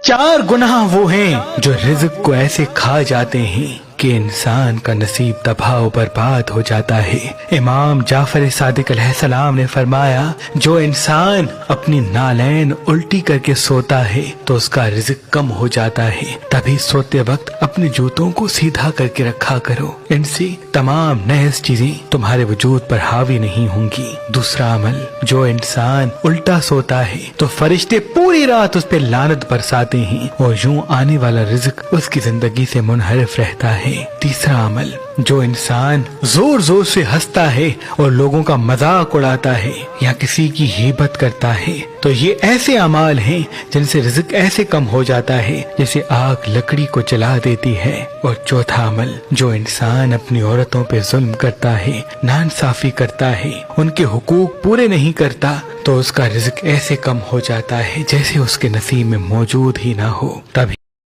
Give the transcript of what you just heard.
4 गुनाह वो हैं जो रिज़्क को ऐसे खा जाते हैं कि इंसान का नसीब तबाह बर्बाद हो जाता है। इमाम जाफर सादिक अलैहिस्सलाम ने फरमाया, जो इंसान अपनी नालैन उल्टी करके सोता है तो उसका रिज़्क कम हो जाता है। तभी सोते वक्त अपने जूतों को सीधा करके रखा करो, इनसे तमाम नहस चीजें तुम्हारे वजूद पर हावी नहीं होंगी। दूसरा अमल, जो इंसान उल्टा सोता है तो फरिश्ते पूरी रात उस पर लानत बरसाते हैं और यूं आने वाला रिज़्क उसकी जिंदगी से मुनहरिफ रहता है। तीसरा अमल, जो इंसान जोर जोर से हंसता है और लोगों का मजाक उड़ाता है या किसी की गीबत करता है तो ये ऐसे अमाल हैं जिनसे रिज़्क ऐसे कम हो जाता है जैसे आग लकड़ी को जला देती है। और चौथा अमल, जो इंसान अपनी औरतों पे जुल्म करता है, नाइंसाफी करता है, उनके हुकूक पूरे नहीं करता तो उसका रिज़्क ऐसे कम हो जाता है जैसे उसके नसीब में मौजूद ही ना हो। तभी